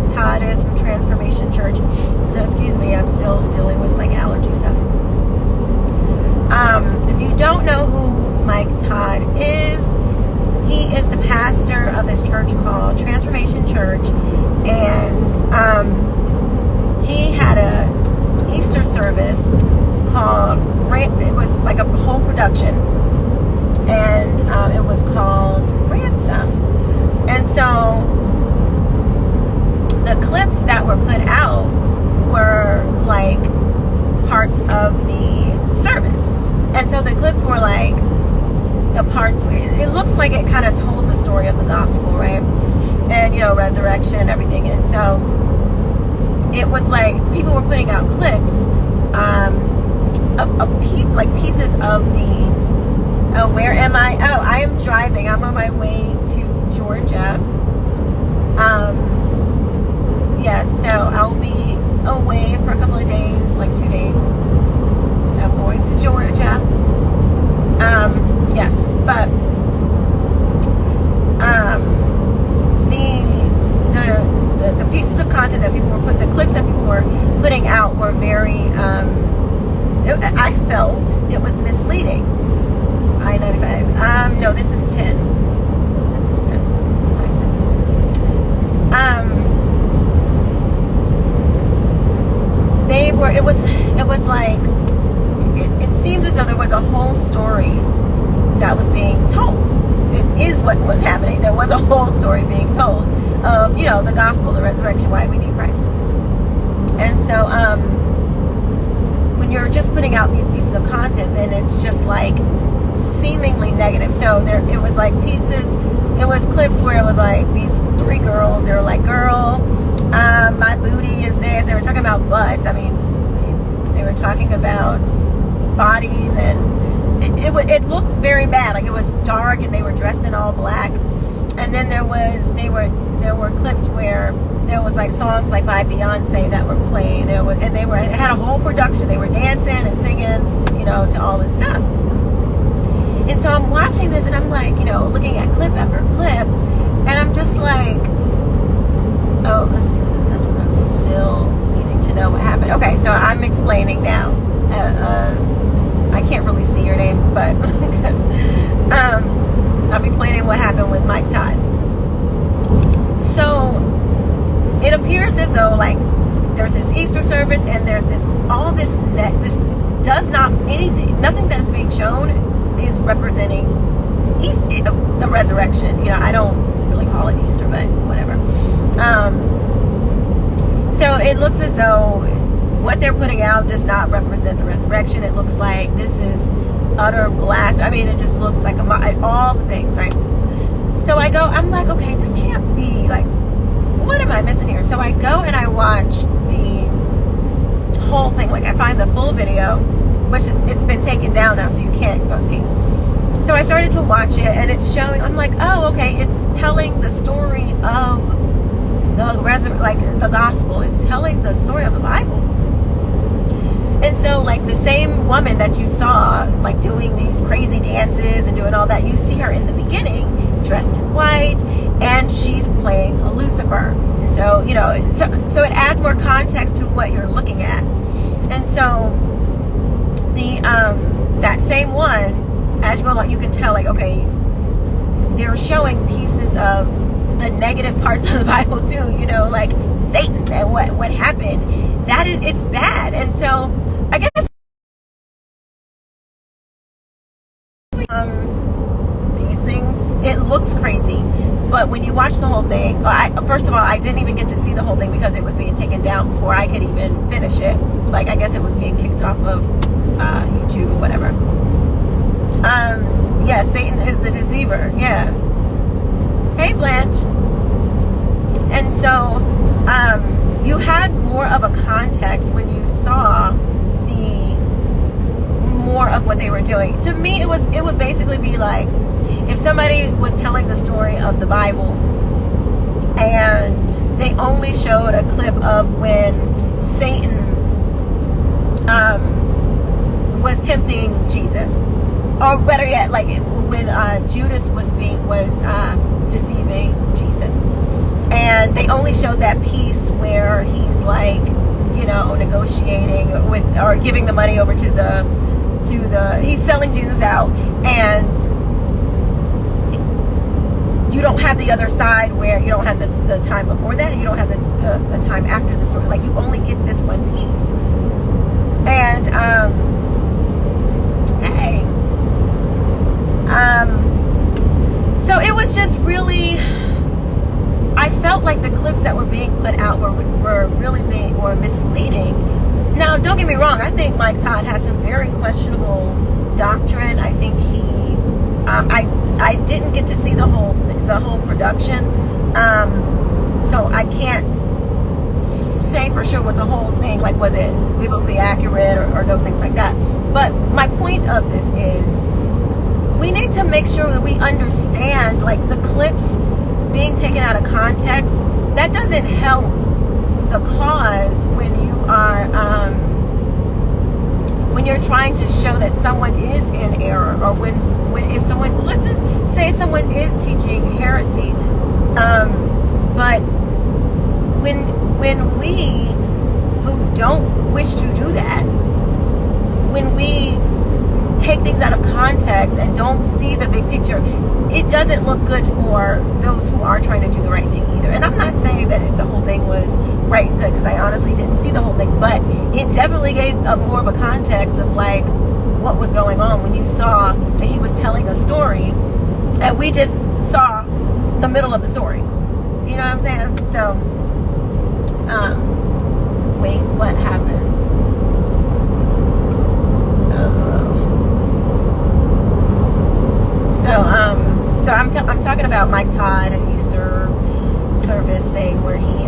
Mike Todd is from Transformation Church. So excuse me, I'm still dealing with like allergy stuff. If you don't know who Mike Todd is, he is the pastor of this church called Transformation Church, and he had a Easter service called, it was like a whole production, and it was called Ransom. And so the clips that were put out were like parts of the service. And so the clips were like the parts where it looks like it kind of told the story of the gospel, right? And, you know, resurrection and everything. And so it was like people were putting out clips of pieces of the, oh, where am I? Oh, I am driving. I'm on my way to Georgia. Yes, so I'll be away for a couple of days, like 2 days. So I'm going to Georgia. Yes, but the pieces of content that people were the clips that people were putting out were very, I felt it was misleading. I-95. No, this is 10. This is 10. It was like, it seems as though there was a whole story that was being told. It is what was happening. There was a whole story being told of, you know, the gospel, the resurrection, why we need Christ. And so, when you're just putting out these pieces of content, then it's just like seemingly negative. So it was like pieces, it was clips where it was like these 3 girls, they were like, girl, my booty is this. They were talking about butts. I mean, they were talking about bodies, and it looked very bad. Like it was dark, and they were dressed in all black. And then there were clips where there was like songs like by Beyonce that were played. It had a whole production. They were dancing and singing, you know, to all this stuff. And so I'm watching this, and I'm like, you know, looking at clip after clip, and I'm just like, oh, let's see what this country. I'm still needing to know what happened. Okay, so I'm explaining now. I can't really see your name, but I'm explaining what happened with Mike Todd. So it appears as though like there's this Easter service, and there's this nothing that is being shown is representing the resurrection. You know, I don't really call it Easter, but whatever. So it looks as though what they're putting out does not represent the resurrection. It looks like this is utter blast. I mean, it just looks like all the things, right? So I'm like, okay, this can't be, like, what am I missing here? So I go and I watch the whole thing. Like, I find the full video, which it's been taken down now, so you can't go see. So I started to watch it, and it's showing, I'm like, oh, okay, it's telling the story of the gospel. It's telling the story of the Bible. And so, like, the same woman that you saw, like, doing these crazy dances and doing all that, you see her in the beginning dressed in white, and she's playing a Lucifer. And so, you know, so it adds more context to what you're looking at. And so that same one, as you go along, you can tell, like, okay, they're showing pieces of the negative parts of the Bible too, you know, like Satan and what happened. It's bad. And so I guess these things, it looks crazy, but when you watch the whole thing, first of all, I didn't even get to see the whole thing because it was being taken down before I could even finish it. Like, I guess it was being kicked off of YouTube or whatever. Yeah, Satan is the deceiver. Yeah. Hey, Blanche. And so you had more of a context when you saw more of what they were doing. To me, it would basically be like if somebody was telling the story of the Bible and they only showed a clip of when Satan was tempting Jesus, or better yet, like when Judas was deceiving Jesus, and they only showed that piece where he's like, you know, negotiating with, or giving the money over to the, he's selling Jesus out, and you don't have the other side where you don't have this, the time before that, and you don't have the time after the story. Like, you only get this one piece. And so it was just really, I felt like the clips that were being put out were really were misleading. Now, don't get me wrong, I think Mike Todd has some very questionable doctrine. I think he, I didn't get to see the whole production, so I can't say for sure what the whole thing, like, was it biblically accurate or those things like that. But my point of this is, we need to make sure that we understand, like, the clips being taken out of context, that doesn't help the cause when you are when you're trying to show that someone is in error, or when if someone, let's just say someone is teaching heresy, but when we who don't wish to do that, when we take things out of context and don't see the big picture, it doesn't look good for those who are trying to do the right thing either. And I'm not saying that the whole thing was right and good, because I honestly didn't see the whole thing, but it definitely gave more of a context of, like, what was going on when you saw that he was telling a story and we just saw the middle of the story. You know what I'm saying? So wait, what happened? So I'm talking about Mike Todd and Easter service thing where he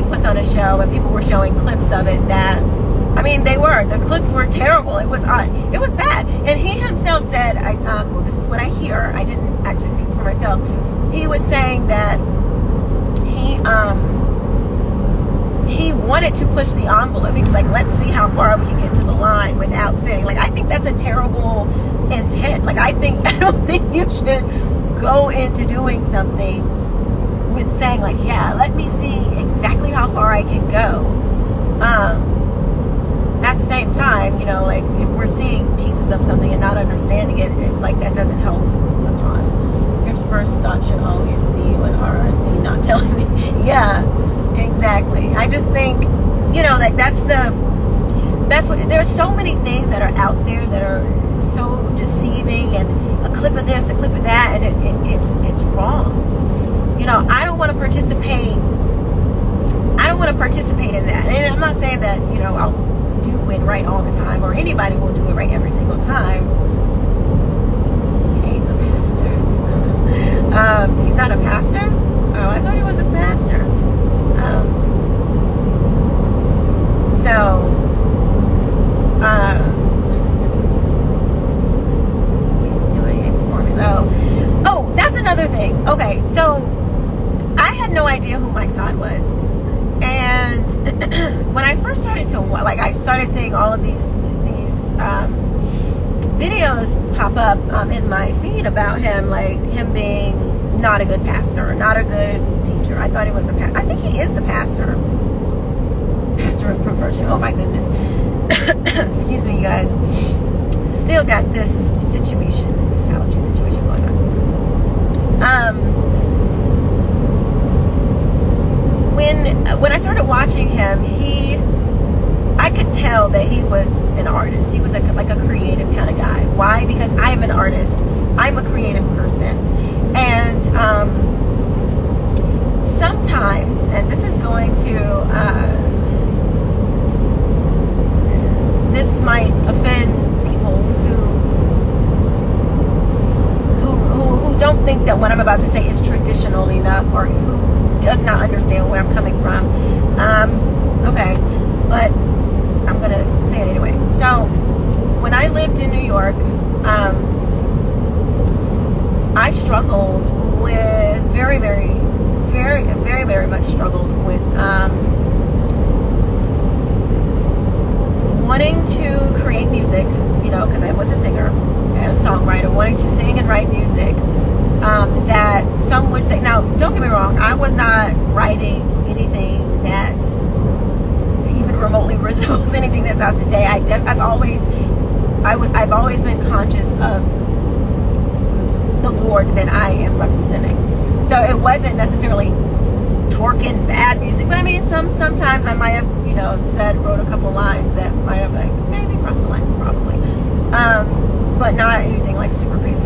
puts on a show, and people were showing clips of it that, I mean, the clips were terrible. It was bad. And he himself said, well, this is what I hear. I didn't actually see this for myself. He was saying that he wanted to push the envelope. He was like, let's see how far we can get to the line without saying, like, I think that's a terrible intent. Like, I don't think you should go into doing something with saying, like, yeah, let me see exactly how far I can go. At the same time, you know, like, if we're seeing pieces of something and not understanding it, like, that doesn't help the cause. Your first thought should always be, what are they not telling me? Yeah, exactly. I just think, you know, like, that's what, there's so many things that are out there that are so deceiving, and a clip of this, a clip of that, and it's wrong. You know, I don't want to participate in that. And I'm not saying that, you know, I'll do it right all the time, or anybody will do it right every single time. He ain't a pastor. He's not a pastor? Oh, I thought he was a pastor. He's doing a performance. Oh, that's another thing. Okay, so I had no idea who Mike Todd was. And when I first started to, like, I started seeing all of these videos pop up in my feed about him, like him being not a good pastor, not a good teacher. I thought he was I think he is the pastor of perversion. Oh my goodness. Excuse me, you guys. Still got this allergy situation going on. When I started watching him, I could tell that he was an artist. He was like a creative kind of guy. Why? Because I'm an artist. I'm a creative person. And sometimes, and this is going to, this might offend people who don't think that what I'm about to say is traditional enough, or who does not understand where I'm coming from. Okay, but I'm gonna say it anyway. So when I lived in New York, I struggled with very much struggled with wanting to create music, you know, because I was a singer and songwriter, wanting to sing and write music that some would say, now don't get me wrong, I was not writing anything that even remotely resembles anything that's out today. I've always been conscious of the Lord that I am representing. So it wasn't necessarily torquing bad music, but I mean, sometimes I might have, wrote a couple lines that might have like maybe crossed the line, probably, but not anything like super crazy,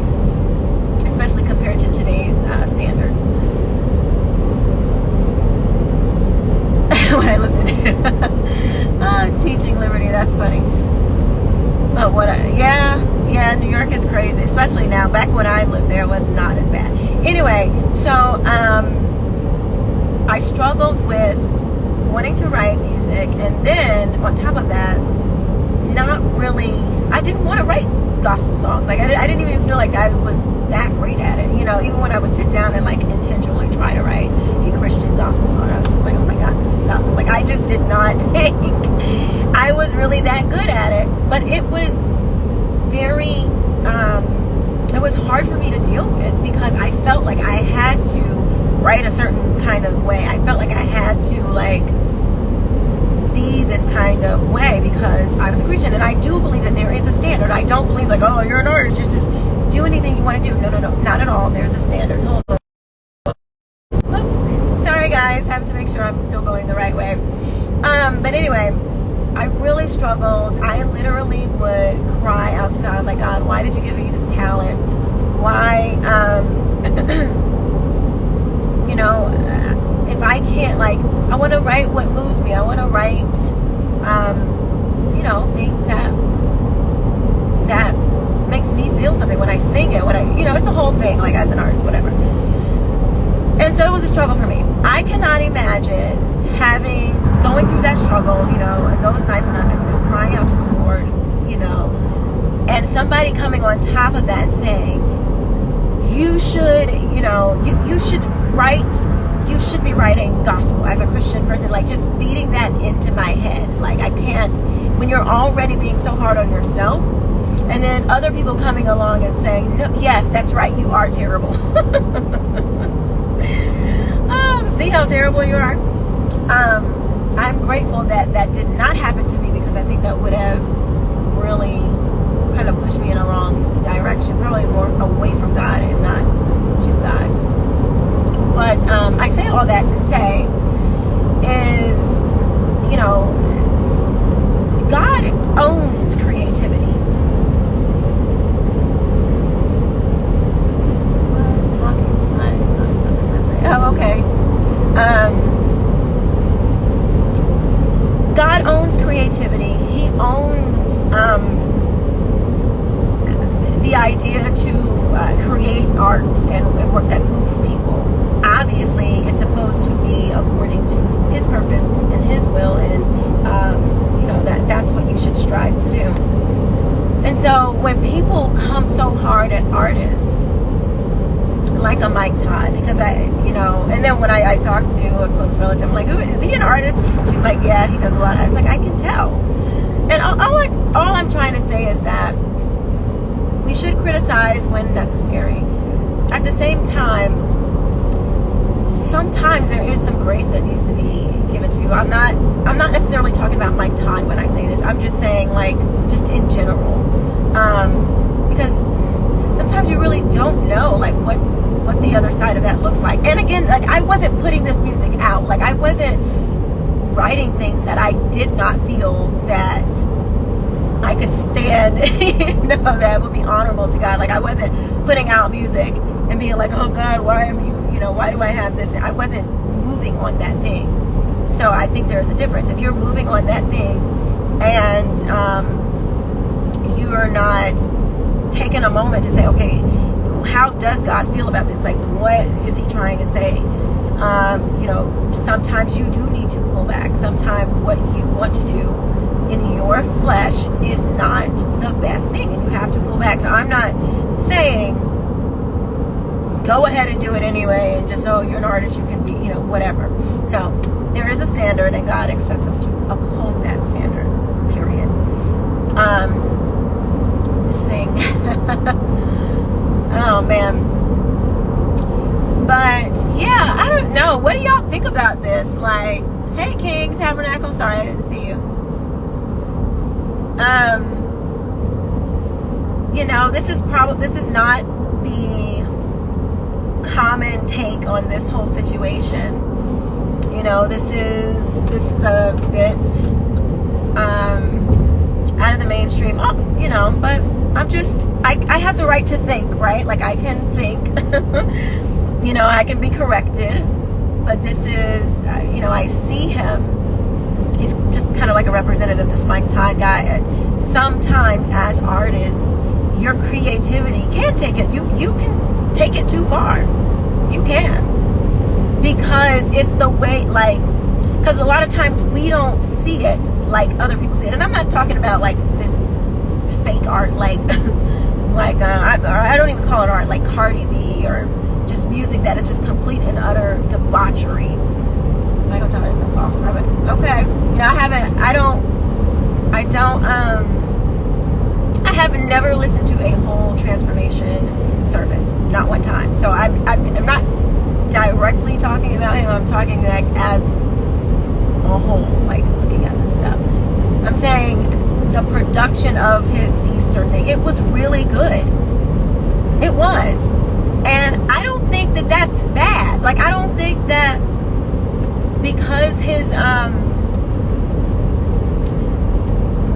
especially compared to today's standards. When I looked at it, teaching liberty, that's funny. But yeah, New York is crazy, especially now. Back when I lived there, it was not as bad. Anyway, so I struggled with wanting to write music, and then on top of that, I didn't want to write gospel songs. Like I didn't even feel like I was that great at it. Even when I would sit down and like intentionally try to write a Christian gospel song, I was just like, oh my God, this sucks. Like I just did not think I was really that good at it. But it was it was hard for me to deal with, because I felt like I had to write a certain kind of way. I felt like I had to like be this kind of way because I was a Christian, and I do believe that there is a standard. I don't believe like, oh, you're an artist, just do anything you want to do. No, not at all. There's a standard. Hold on. Oops. Sorry guys, have to make sure I'm still going the right way. But anyway, I really struggled. I literally would cry out to God, like, God, why did you give me this talent? Why, if I can't, like, I want to write what moves me. I want to write, things that makes me feel something when I sing it, it's a whole thing, like as an artist, whatever. And so it was a struggle for me. I cannot imagine going through that struggle, and those nights when I'm crying out to the Lord, and somebody coming on top of that and saying, you should be writing gospel as a Christian person, like just beating that into my head. Like I can't, when you're already being so hard on yourself, and then other people coming along and saying, no, yes, that's right, you are terrible. See how terrible you are? I'm grateful that that did not happen to me, because I think that would have really kind of pushed me in a wrong direction, probably more away from God and not to God. But I say all that to say is, God owns creativity. Oh, okay. God owns creativity. He owns the idea to create art and work that moves people. Obviously, it's supposed to be according to His purpose and His will, and that's what you should strive to do. And so when people come so hard at artists, like a Mike Todd, because and then when I talked to a close relative, I'm like, "Ooh, is he an artist?" She's like, "Yeah, he does a lot." I was like, "I can tell." And all I'm trying to say is that we should criticize when necessary. At the same time, sometimes there is some grace that needs to be given to people. I'm not necessarily talking about Mike Todd when I say this. I'm just saying, like, just in general, because sometimes you really don't know, like, what the other side of that looks like. And again, like, I wasn't putting this music out. Like, I wasn't writing things that I did not feel that I could stand, that would be honorable to God. Like, I wasn't putting out music and being like, oh God, why do I have this? I wasn't moving on that thing. So I think there's a difference. If you're moving on that thing and you are not taking a moment to say, okay, how does God feel about this? Like, what is He trying to say? Sometimes you do need to pull back. Sometimes what you want to do in your flesh is not the best thing, and you have to pull back. So I'm not saying go ahead and do it anyway, and just, oh, you're an artist, you can be, whatever. No, there is a standard, and God expects us to uphold that standard, period. Sing. Oh man. But know, what do y'all think about this? Like, hey, King's Tabernacle. Sorry, I didn't see you. You know, this is not the common take on this whole situation. You know, this is a bit out of the mainstream. Oh, you know, but I have the right to think, right? Like, I can think. You know, I can be corrected. But this is, you know, I see him. He's just kind of like a representative, this Mike Todd guy. Sometimes as artists, your creativity can take it. You can take it too far. You can. Because it's the way, like, because a lot of times we don't see it like other people see it. And I'm not talking about like this fake art, like, I don't even call it art, like Cardi B, or just music that is just complete and utter debauchery. Michael Todd is a false prophet. Okay. You know, I have never listened to a whole transformation service. Not one time. So I'm not directly talking about him. I'm talking like as a whole, like looking at this stuff. I'm saying the production of his Easter thing, it was really good. It was. And I don't think that that's bad. Like, I don't think that because his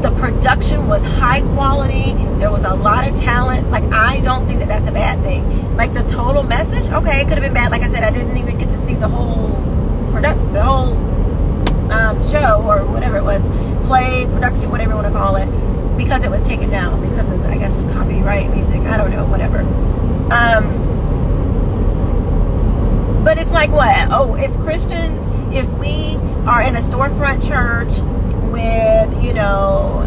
the production was high quality, there was a lot of talent, like, I don't think that that's a bad thing. Like, the total message, okay, it could have been bad. Like I said, I didn't even get to see the whole show, or whatever it was, play, production, whatever you want to call it, because it was taken down because of, I guess, copyright music. I don't know, whatever. But it's like, what? Oh, if Christians, if we are in a storefront church with, you know,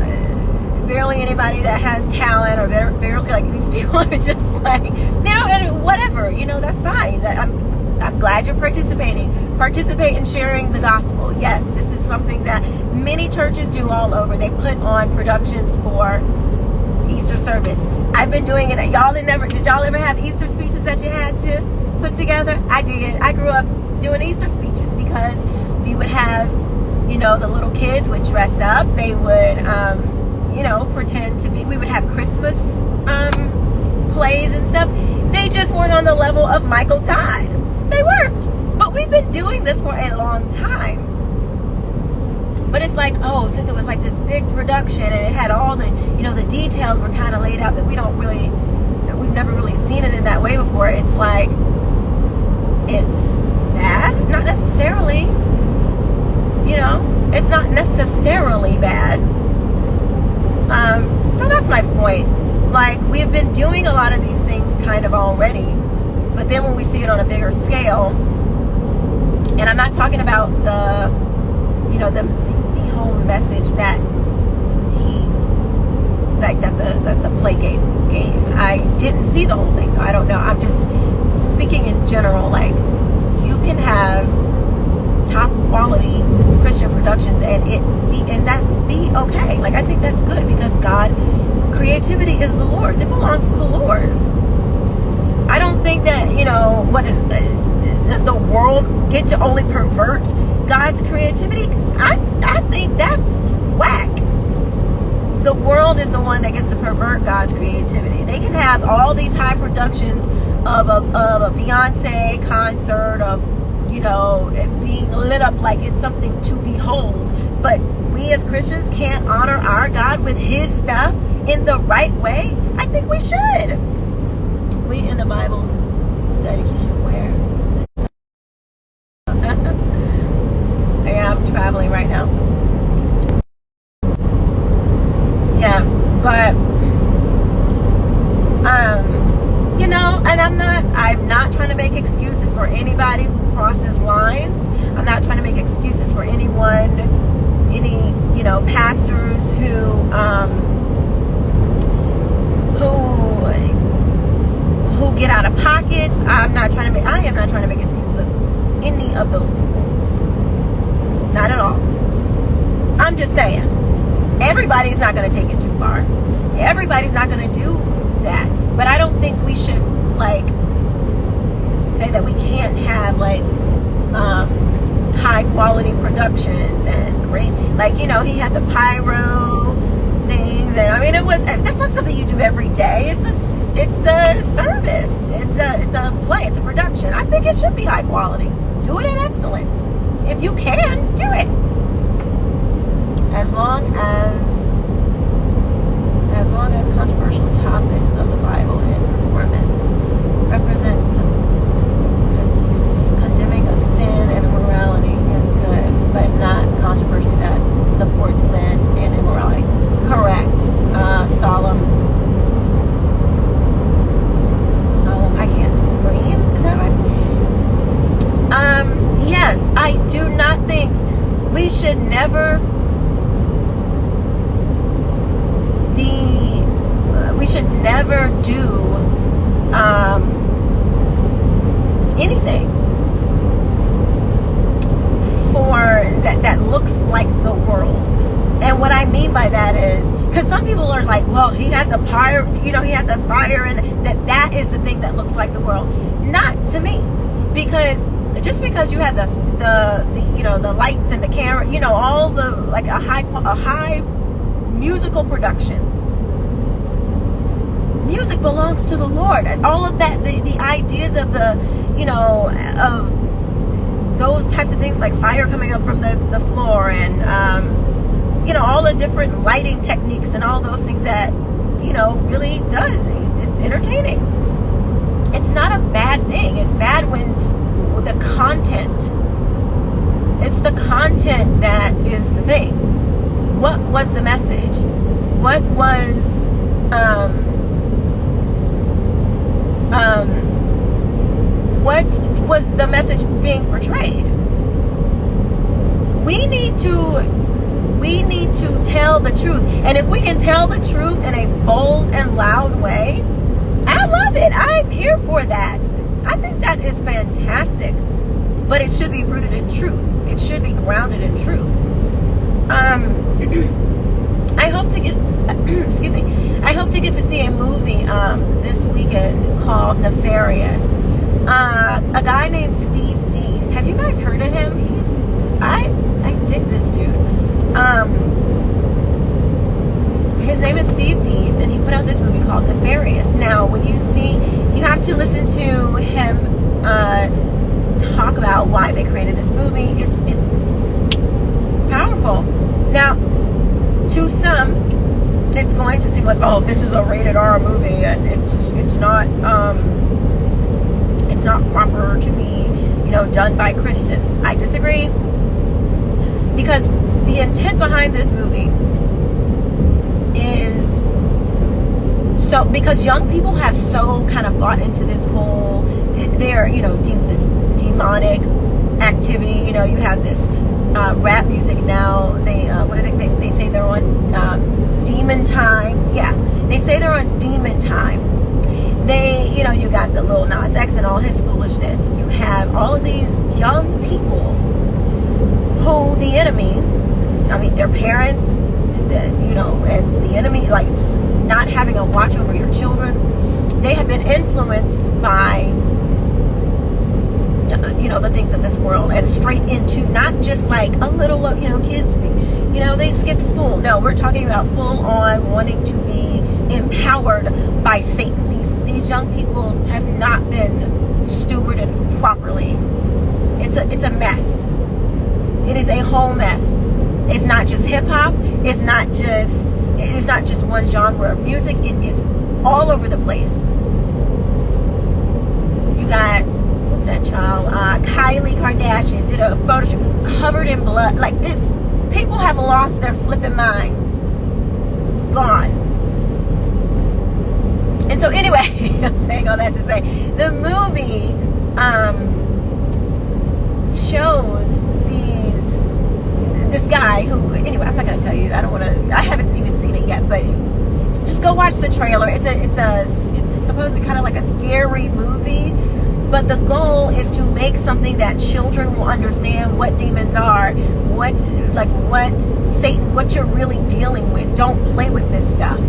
barely anybody that has talent, or barely, like, these people are just like, you know, and whatever, you know, that's fine. I'm glad you're participating. Participate in sharing the gospel. Yes, this is something that many churches do all over. They put on productions for Easter service. I've been doing it. Did y'all ever have Easter speeches that you had to put together? I did. I grew up doing Easter speeches because we would have, you know, the little kids would dress up. They would, you know, pretend to be, we would have Christmas plays and stuff. They just weren't on the level of Michael Todd. They weren't. But we've been doing this for a long time. But it's like, oh, since it was like this big production and it had all the, you know, the details were kind of laid out that we've never really seen it in that way before. It's like, it's bad? Not necessarily. You know, it's not necessarily bad. So that's my point. Like, we've been doing a lot of these things kind of already, but then when we see it on a bigger scale, and I'm not talking about the, you know, the whole message that the play gave. I didn't see the whole thing, so I don't know. I'm just speaking in general. Like, you can have top quality Christian productions and that be okay. Like, I think that's good, because creativity is the Lord's. It belongs to the Lord. I don't think that, you know, does the world get to only pervert God's creativity? I think that's whack. The world is the one that gets to pervert God's creativity. They can have all these high productions of a Beyonce concert, of, you know, being lit up like it's something to behold. But we as Christians can't honor our God with his stuff in the right way? I think we should. We in the Bible study, Keisha, where? Yeah, I'm traveling right now. Yeah, but you know, and I'm not trying to make excuses for anybody who crosses lines. I'm not trying to make excuses for any, you know, pastors who get out of pocket. I am not trying to make excuses of any of those people. Not at all. I'm just saying, everybody's not going to take it too far. Everybody's not going to do that. But I don't think we should, like, say that we can't have, like, high quality productions and great, like, you know, he had the pyro things, and I mean, that's not something you do every day. It's a service. It's a play. It's a production. I think it should be high quality. Do it in excellence. If you can, do it. As long as controversial topics of the Bible and performance represents the condemning of sin and immorality is good, but not controversy that supports sin and immorality. Correct. Solemn, I can't say green, is that right? Yes, I do not think we should never do anything for that looks like the world. And what I mean by that is, because some people are like, well, he had the fire, you know, he had the fire, and that is the thing that looks like the world. Not to me, because just because you have the you know, the lights and the camera, you know, all the, like a high musical production. Music belongs to the Lord. All of that, the ideas of the, you know, of those types of things, like fire coming up from the floor, and you know, all the different lighting techniques and all those things that, you know, really it's entertaining. It's not a bad thing. It's bad when the content, it's the content that is the thing. What was the message? What was the message being portrayed? We need to tell the truth. And if we can tell the truth in a bold and loud way, I love it. I'm here for that. I think that is fantastic. But it should be rooted in truth. It should be grounded in truth. I hope to get to see a movie this weekend called Nefarious. A guy named Steve Deese. Have you guys heard of him? I dig this dude. His name is Steve Deese, and he put out this movie called Nefarious. Now, when you have to listen to him talk about why they created this movie. It's powerful. Now, to some, it's going to seem like, oh, this is a rated R movie, and it's not proper to be, you know, done by Christians. I disagree, because the intent behind this movie is because young people have so kind of bought into this whole, their, you know, this demonic activity. You know, you have this rap music now. They they say they're on demon time. Yeah, they say they're on demon time. You know, you got the Lil Nas X and all his foolishness. You have all of these young people who the enemy, I mean, their parents, you know, and the enemy, like, just not having a watch over your children. They have been influenced by, you know, the things of this world, and straight into not just like a little, you know, kids, you know, they skip school. No, we're talking about full on wanting to be empowered by Satan. These young people have not been stewarded properly. It's a mess. It is a whole mess. It's not just hip hop. It's not just one genre of music. It is all over the place. You got, what's that child? Kylie Kardashian did a photo shoot covered in blood. Like this, people have lost their flipping minds. Gone. And so anyway, I'm saying all that to say, the movie shows this guy who, anyway, I'm not going to tell you. I haven't even seen it yet, but just go watch the trailer. It's supposedly kind of like a scary movie, but the goal is to make something that children will understand what demons are, what Satan, what you're really dealing with. Don't play with this stuff.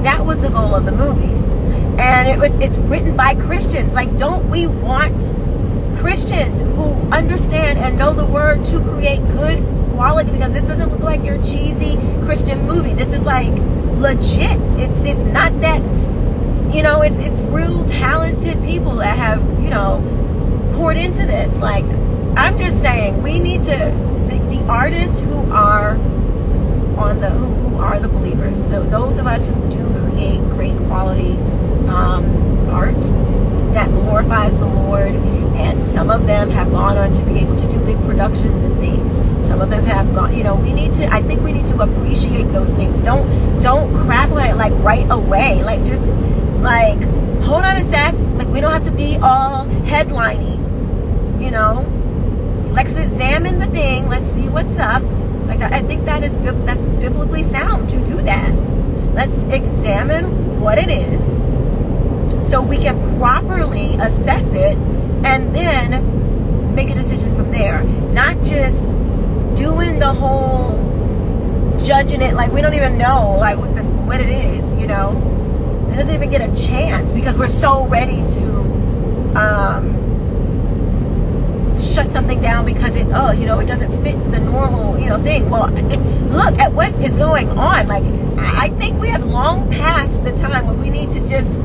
That was the goal of the movie. And it's written by Christians. Like, don't we want Christians who understand and know the word to create good quality, because this doesn't look like your cheesy Christian movie. This is like legit. It's not that, you know, it's real talented people that have, you know, poured into this. Like, I'm just saying, we need to, the artists who are on the who are the believers, those of us who do create great quality art that glorifies the Lord, and some of them have gone on to be able to do big productions and things. Some of them have gone, you know, I think we need to appreciate those things. Don't crap on it like right away. Like, just like, hold on a sec. Like, we don't have to be all headlining, you know. Let's examine the thing. Let's see what's up. Like, I think that's biblically sound to do that. Let's examine what it is so we can properly assess it and then make a decision from there. Not just doing the whole judging it like we don't even know like what it is, you know. It doesn't even get a chance because we're so ready to shut something down because it doesn't fit the normal, you know, thing. Well, look at what is going on. Like, I think we have long passed the time when we need to just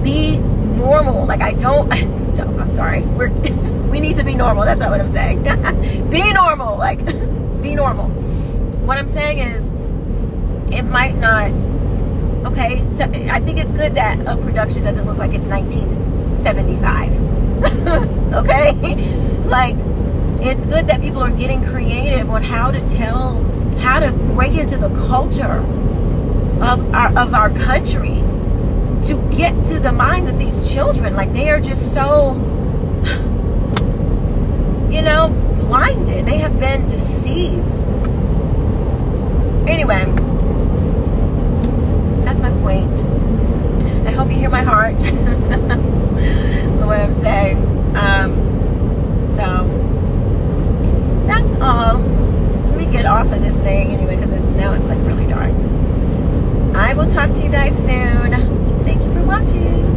be normal. Like, no, I'm sorry. We need to be normal. That's not what I'm saying. Be normal. Like, be normal. What I'm saying is, it might not. Okay, so I think it's good that a production doesn't look like it's 1975. Okay, like, it's good that people are getting creative on how to break into the culture of our country to get to the minds of these children. Like, they are just so, you know, blinded. They have been deceived. Anyway, that's my point. I hope you hear my heart. What I'm saying. So that's all. Let me get off of this thing anyway, because it's like really dark. I will talk to you guys soon. Thank you for watching.